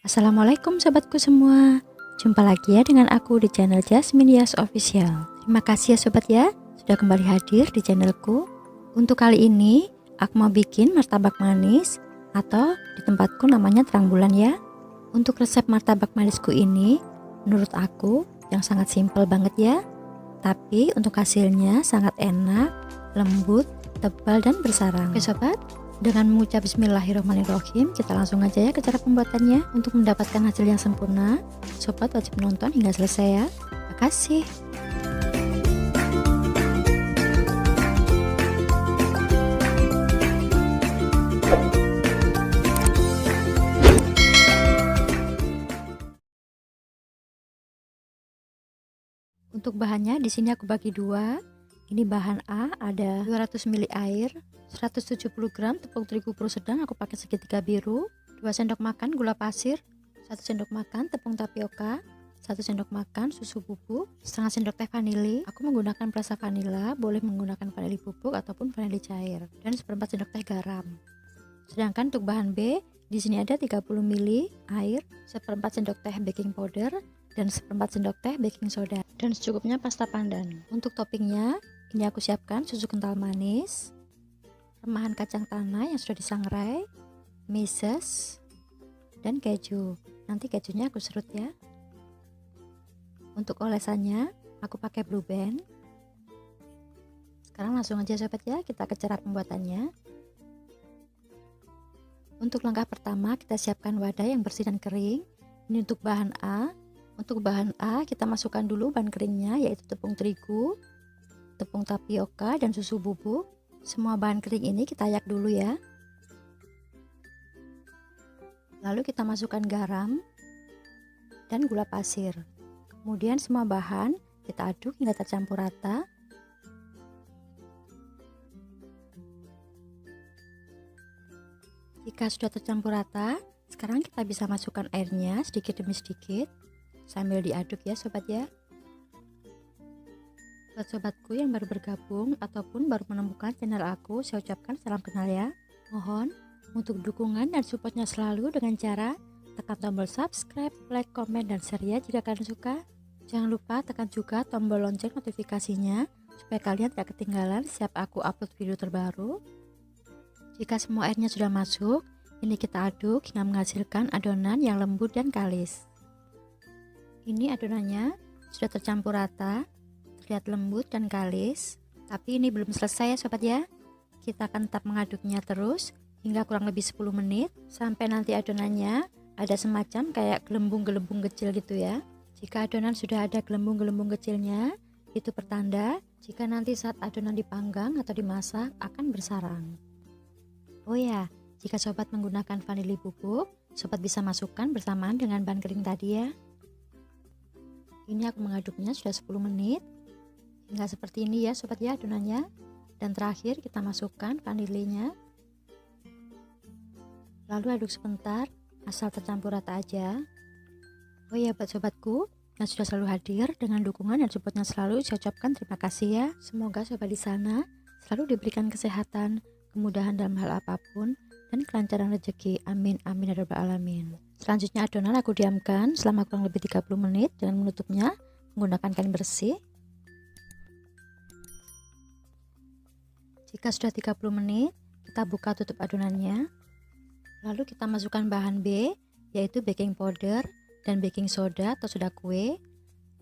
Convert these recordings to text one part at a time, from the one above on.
Assalamualaikum sobatku semua. Jumpa lagi ya dengan aku di channel Jasmine Yas Official. Terima kasih ya sobat ya, sudah kembali hadir di channelku. Untuk kali ini, aku mau bikin martabak manis atau di tempatku namanya terang bulan ya. Untuk resep martabak manisku ini, menurut aku yang sangat simpel banget ya. Tapi untuk hasilnya sangat enak, lembut, tebal dan bersarang. Oke sobat, dengan mengucap bismillahirrahmanirrahim, kita langsung aja ya ke cara pembuatannya. Untuk mendapatkan hasil yang sempurna, sobat wajib menonton hingga selesai ya. Terima kasih. Untuk bahannya di sini aku bagi dua. Ini bahan A ada 200 ml air, 170 gram tepung terigu pro sedang aku pakai segitiga biru, 2 sendok makan gula pasir, 1 sendok makan tepung tapioka, 1 sendok makan susu bubuk, setengah sendok teh vanili. Aku menggunakan perasa vanila, boleh menggunakan vanili bubuk ataupun vanili cair, dan seperempat sendok teh garam. Sedangkan untuk bahan B, di sini ada 30 ml air, seperempat sendok teh baking powder, dan seperempat sendok teh baking soda, dan secukupnya pasta pandan. Untuk toppingnya, ini aku siapkan susu kental manis, remahan kacang tanah yang sudah disangrai, meses, dan keju. Nanti kejunya aku serut ya. Untuk olesannya, aku pakai Blue Band. Sekarang langsung aja sobat ya, kita ke cara pembuatannya. Untuk langkah pertama, kita siapkan wadah yang bersih dan kering. Ini untuk bahan A. Untuk bahan A, kita masukkan dulu bahan keringnya, yaitu tepung terigu, tepung tapioka, dan susu bubuk. Semua bahan kering ini kita ayak dulu ya. Lalu kita masukkan garam dan gula pasir. Kemudian semua bahan kita aduk hingga tercampur rata. Jika sudah tercampur rata, sekarang kita bisa masukkan airnya sedikit demi sedikit sambil diaduk ya sobat ya. Buat sobatku yang baru bergabung ataupun baru menemukan channel aku, saya ucapkan salam kenal ya. Mohon untuk dukungan dan supportnya selalu dengan cara tekan tombol subscribe, like, komen, dan share ya jika kalian suka. Jangan lupa tekan juga tombol lonceng notifikasinya supaya kalian tidak ketinggalan setiap aku upload video terbaru. Jika semua airnya sudah masuk, ini kita aduk hingga menghasilkan adonan yang lembut dan kalis. Ini adonannya sudah tercampur rata, terlihat lembut dan kalis. Tapi ini belum selesai ya sobat ya. Kita akan tetap mengaduknya terus hingga kurang lebih 10 menit sampai nanti adonannya ada semacam kayak gelembung-gelembung kecil gitu ya. Jika adonan sudah ada gelembung-gelembung kecilnya, itu pertanda jika nanti saat adonan dipanggang atau dimasak akan bersarang. Oh ya, jika sobat menggunakan vanili bubuk, sobat bisa masukkan bersamaan dengan bahan kering tadi ya. Ini aku mengaduknya sudah 10 menit. Hingga seperti ini ya sobat ya adonannya. Dan terakhir kita masukkan vanilinya. Lalu aduk sebentar, asal tercampur rata aja. Oh ya buat sobatku yang sudah selalu hadir dengan dukungan dan supportnya selalu, saya ucapkan terima kasih ya. Semoga sobat di sana selalu diberikan kesehatan, kemudahan dalam hal apapun, dan kelancaran rezeki. Amin amin ya rabbal alamin. Selanjutnya adonan aku diamkan selama kurang lebih 30 menit dengan menutupnya menggunakan kain bersih. Jika sudah 30 menit, kita buka tutup adonannya. Lalu kita masukkan bahan B, yaitu baking powder dan baking soda atau soda kue.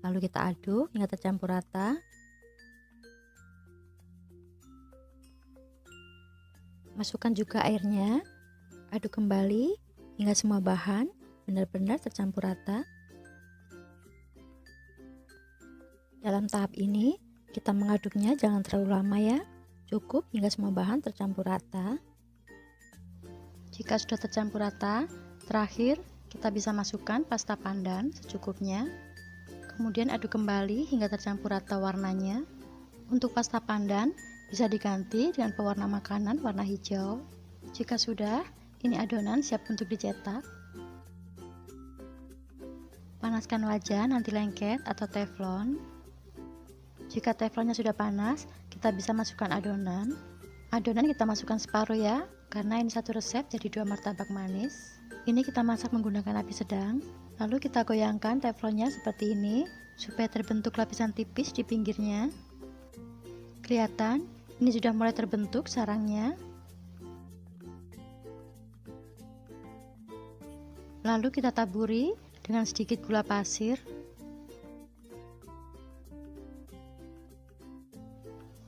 Lalu kita aduk hingga tercampur rata. Masukkan juga airnya. Aduk kembali hingga semua bahan benar-benar tercampur rata. Dalam tahap ini, kita mengaduknya jangan terlalu lama ya. Cukup hingga semua bahan tercampur rata. Jika sudah tercampur rata, terakhir kita bisa masukkan pasta pandan secukupnya. Kemudian aduk kembali hingga tercampur rata warnanya. Untuk pasta pandan bisa diganti dengan pewarna makanan warna hijau. Jika sudah, ini adonan siap untuk dicetak. Panaskan wajan anti lengket atau teflon. Jika teflonnya sudah panas, kita bisa masukkan adonan. Adonan kita masukkan separuh ya, karena ini satu resep jadi 2 martabak manis. Ini kita masak menggunakan api sedang. Lalu kita goyangkan teflonnya seperti ini supaya terbentuk lapisan tipis di pinggirnya. Kelihatan ini sudah mulai terbentuk sarangnya. Lalu kita taburi dengan sedikit gula pasir.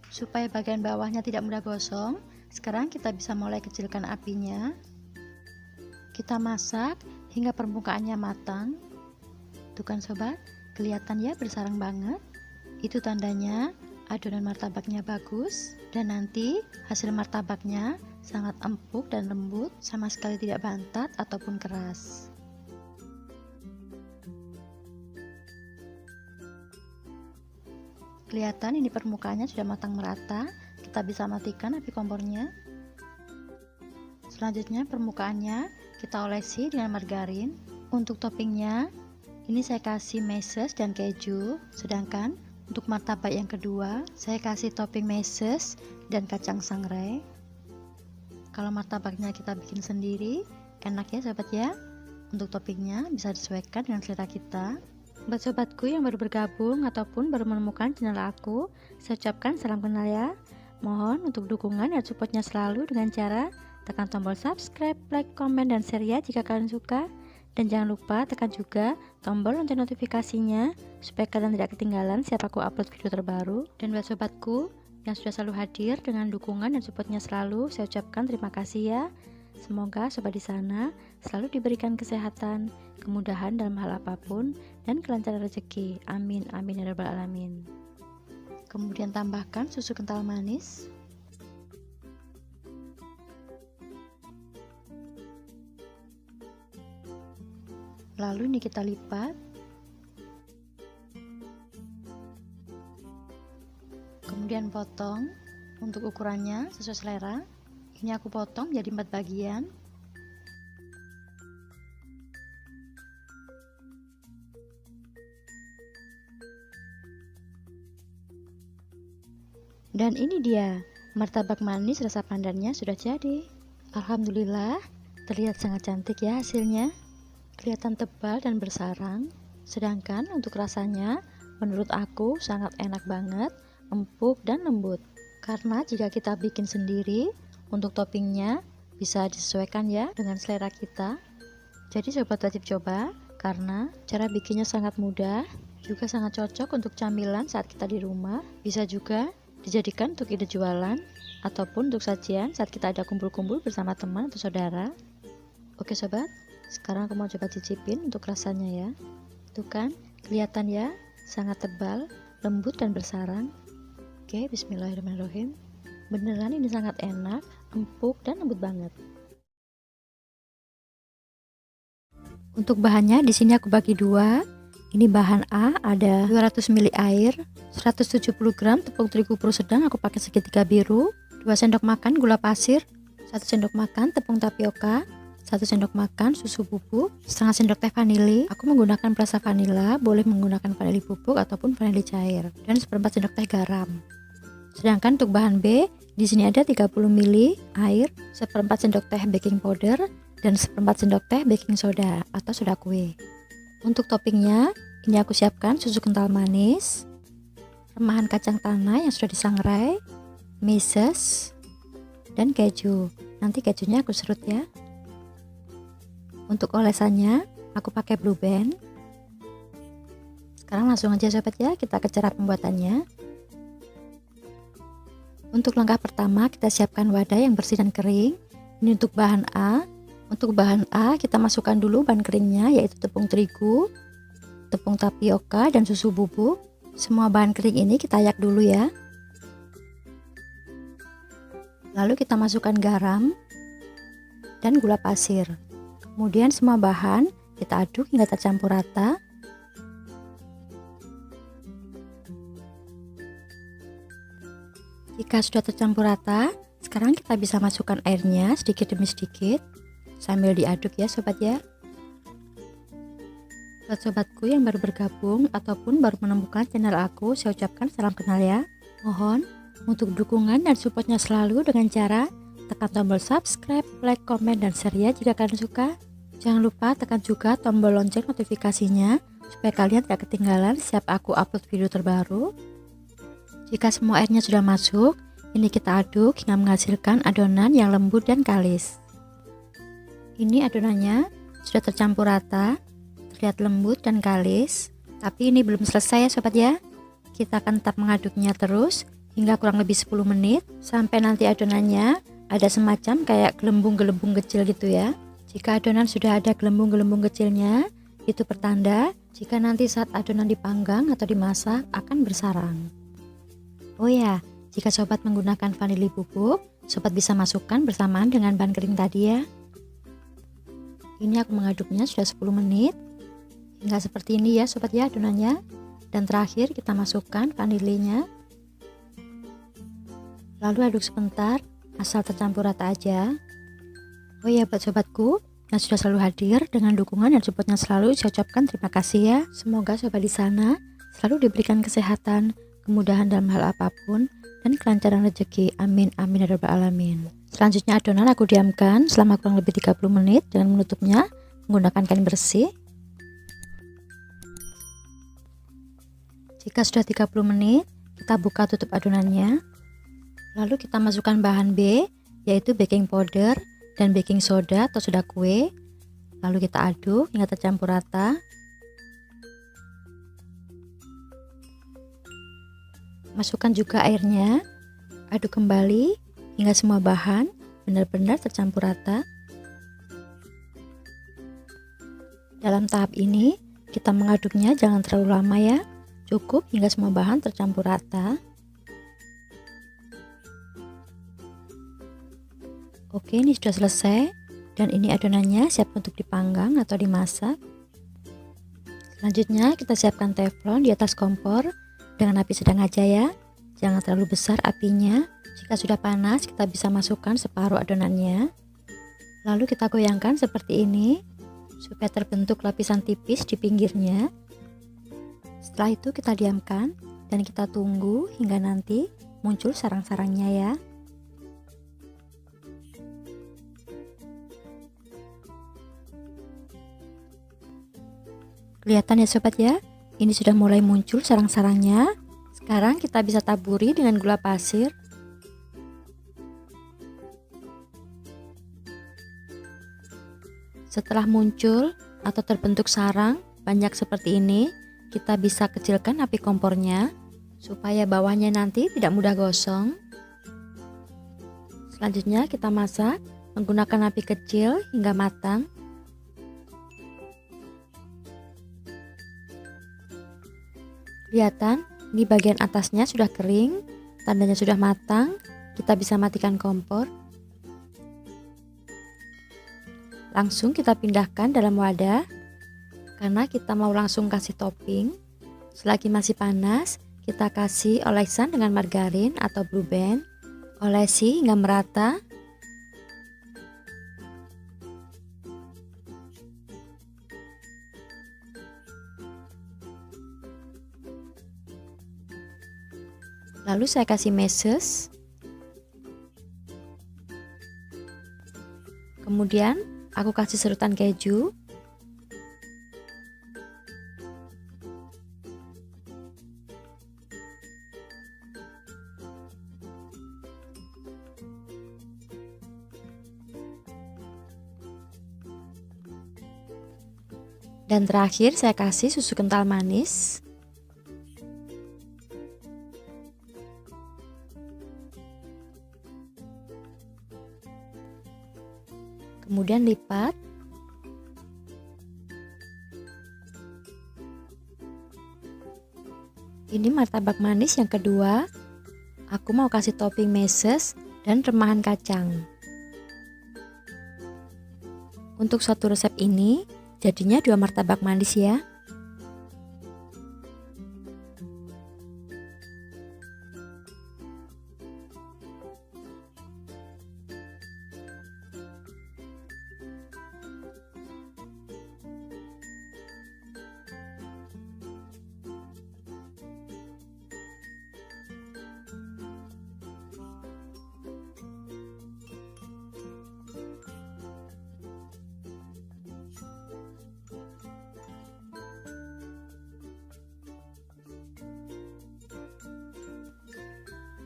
Supaya bagian bawahnya tidak mudah gosong, sekarang kita bisa mulai kecilkan apinya. Kita masak hingga permukaannya matang. Tuh kan sobat, kelihatan ya bersarang banget. Itu tandanya adonan martabaknya bagus, dan nanti hasil martabaknya sangat empuk dan lembut, sama sekali tidak bantat ataupun keras. Kelihatan ini permukaannya sudah matang merata. Kita bisa matikan api kompornya. Selanjutnya permukaannya kita olesi dengan margarin. Untuk toppingnya ini saya kasih meses dan keju. Sedangkan untuk martabak yang kedua saya kasih topping meses dan kacang sangrai. Kalau martabaknya kita bikin sendiri enak ya sobat ya. Untuk toppingnya bisa disesuaikan dengan selera kita. Buat sobatku yang baru bergabung ataupun baru menemukan channel aku, saya ucapkan salam kenal ya. Mohon untuk dukungan dan supportnya selalu dengan cara tekan tombol subscribe, like, komen, dan share ya jika kalian suka. Dan jangan lupa tekan juga tombol lonceng notifikasinya supaya kalian tidak ketinggalan setiap aku upload video terbaru. Dan buat sobatku yang sudah selalu hadir dengan dukungan dan supportnya selalu, saya ucapkan terima kasih ya. Semoga sobat di sana selalu diberikan kesehatan, kemudahan dalam hal apapun, dan kelancaran rezeki. Amin, amin ya rabbal alamin. Kemudian tambahkan susu kental manis. Lalu ini kita lipat. Kemudian potong. Untuk ukurannya sesuai selera. Ini aku potong jadi 4 bagian. Dan ini dia, martabak manis rasa pandannya sudah jadi. Alhamdulillah, terlihat sangat cantik ya hasilnya. Kelihatan tebal dan bersarang. Sedangkan untuk rasanya, menurut aku sangat enak banget, empuk dan lembut. Karena jika kita bikin sendiri, untuk toppingnya bisa disesuaikan ya dengan selera kita. Jadi sobat wajib coba, karena cara bikinnya sangat mudah, juga sangat cocok untuk camilan saat kita di rumah. Bisa juga dijadikan untuk ide jualan, ataupun untuk sajian saat kita ada kumpul-kumpul bersama teman atau saudara. Oke sobat, sekarang aku mau coba cicipin untuk rasanya ya. Tuh kan, kelihatan ya, sangat tebal, lembut dan bersarang. Oke, bismillahirrahmanirrahim. Beneran ini sangat enak, empuk dan lembut banget. Untuk bahannya di sini aku bagi dua. Ini bahan A ada 200 ml air, 170 gram tepung terigu puru sedang aku pakai segitiga biru, 2 sendok makan gula pasir, 1 sendok makan tepung tapioka, 1 sendok makan susu bubuk, setengah sendok teh vanili. Aku menggunakan perasa vanila, boleh menggunakan vanili bubuk ataupun vanili cair, dan seperempat sendok teh garam. Sedangkan untuk bahan B, di sini ada 30 ml air, seperempat sendok teh baking powder, dan seperempat sendok teh baking soda atau soda kue. Untuk toppingnya, ini aku siapkan susu kental manis, remahan kacang tanah yang sudah disangrai, meses, dan keju. Nanti kejunya aku serut ya. Untuk olesannya, aku pakai Blue Band. Sekarang langsung aja sobat ya, kita ke cara pembuatannya. Untuk langkah pertama kita siapkan wadah yang bersih dan kering. Ini untuk bahan A. Untuk bahan A kita masukkan dulu bahan keringnya, yaitu tepung terigu, tepung tapioka, dan susu bubuk. Semua bahan kering ini kita ayak dulu ya. Lalu kita masukkan garam dan gula pasir. Kemudian semua bahan kita aduk hingga tercampur rata. Jika sudah tercampur rata, sekarang kita bisa masukkan airnya sedikit demi sedikit sambil diaduk ya sobat ya. Buat sobatku yang baru bergabung ataupun baru menemukan channel aku, saya ucapkan salam kenal ya. Mohon untuk dukungan dan supportnya selalu dengan cara tekan tombol subscribe, like, komen, dan share ya jika kalian suka. Jangan lupa tekan juga tombol lonceng notifikasinya supaya kalian tidak ketinggalan setiap aku upload video terbaru. Jika semua airnya sudah masuk, ini kita aduk hingga menghasilkan adonan yang lembut dan kalis. Ini adonannya sudah tercampur rata, terlihat lembut dan kalis. Tapi ini belum selesai ya sobat ya. Kita akan tetap mengaduknya terus hingga kurang lebih 10 menit sampai nanti adonannya ada semacam kayak gelembung-gelembung kecil gitu ya. Jika adonan sudah ada gelembung-gelembung kecilnya, itu pertanda jika nanti saat adonan dipanggang atau dimasak akan bersarang. Oh ya, jika sobat menggunakan vanili bubuk, sobat bisa masukkan bersamaan dengan bahan kering tadi ya. Ini aku mengaduknya sudah 10 menit. Hingga seperti ini ya sobat ya adonannya. Dan terakhir kita masukkan vanilinya. Lalu aduk sebentar, asal tercampur rata aja. Oh ya buat sobatku yang sudah selalu hadir dengan dukungan dan supportnya selalu, saya ucapkan terima kasih ya. Semoga sobat di sana selalu diberikan kesehatan, kemudahan dalam hal apapun, dan kelancaran rezeki. Amin amin ya rabbal alamin. Selanjutnya adonan aku diamkan selama kurang lebih 30 menit dengan menutupnya menggunakan kain bersih. Jika sudah 30 menit, kita buka tutup adonannya. Lalu kita masukkan bahan B, yaitu baking powder dan baking soda atau soda kue. Lalu kita aduk hingga tercampur rata. Masukkan juga airnya. Aduk kembali hingga semua bahan benar-benar tercampur rata. Dalam tahap ini, kita mengaduknya jangan terlalu lama ya. Cukup hingga semua bahan tercampur rata. Oke, ini sudah selesai dan ini adonannya siap untuk dipanggang atau dimasak. Selanjutnya kita siapkan teflon di atas kompor dengan api sedang aja ya. Jangan terlalu besar apinya. Jika sudah panas, kita bisa masukkan separuh adonannya. Lalu kita goyangkan seperti ini supaya terbentuk lapisan tipis di pinggirnya. Setelah itu kita diamkan dan kita tunggu hingga nanti muncul sarang-sarangnya ya. Kelihatan ya sobat ya, ini sudah mulai muncul sarang-sarangnya. Sekarang kita bisa taburi dengan gula pasir. Setelah muncul atau terbentuk sarang banyak seperti ini, kita bisa kecilkan api kompornya supaya bawahnya nanti tidak mudah gosong. Selanjutnya kita masak menggunakan api kecil hingga matang. Kelihatan ini bagian atasnya sudah kering, tandanya sudah matang. Kita bisa matikan kompor. Langsung kita pindahkan dalam wadah karena kita mau langsung kasih topping. Selagi masih panas, kita kasih olesan dengan margarin atau blue band. Olesi hingga merata. Lalu saya kasih meses. Kemudian aku kasih serutan keju. Dan terakhir saya kasih susu kental manis. Kemudian lipat. Ini martabak manis yang kedua. Aku mau kasih topping meses dan remahan kacang. Untuk satu resep ini jadinya 2 martabak manis ya.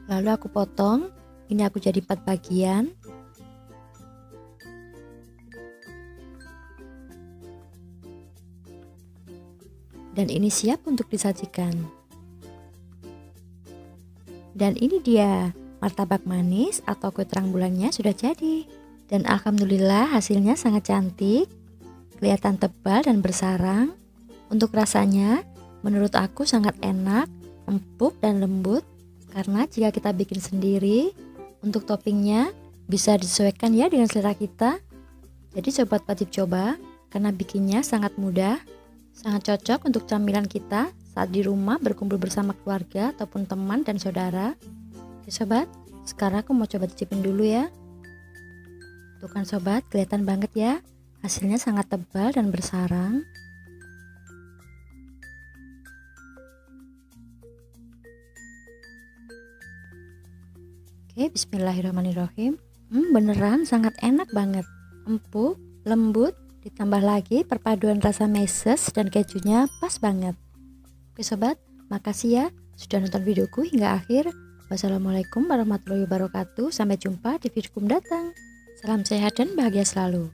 Lalu aku potong, ini aku jadi 4 bagian. Dan ini siap untuk disajikan. Dan ini dia, martabak manis atau kue terang bulannya sudah jadi. Dan alhamdulillah hasilnya sangat cantik, kelihatan tebal dan bersarang. Untuk rasanya, menurut aku sangat enak, empuk dan lembut. Karena jika kita bikin sendiri, untuk toppingnya bisa disesuaikan ya dengan selera kita. Jadi sobat wajib coba, karena bikinnya sangat mudah, sangat cocok untuk camilan kita saat di rumah berkumpul bersama keluarga ataupun teman dan saudara. Oke sobat, sekarang aku mau coba cicipin dulu ya. Tuh kan sobat, kelihatan banget ya, hasilnya sangat tebal dan bersarang. Oke, bismillahirrahmanirrahim. Beneran sangat enak banget, empuk, lembut, ditambah lagi perpaduan rasa meses dan kejunya pas banget. Oke sobat, makasih ya sudah nonton videoku hingga akhir. Wassalamualaikum warahmatullahi wabarakatuh. Sampai jumpa di videoku mendatang. Salam sehat dan bahagia selalu.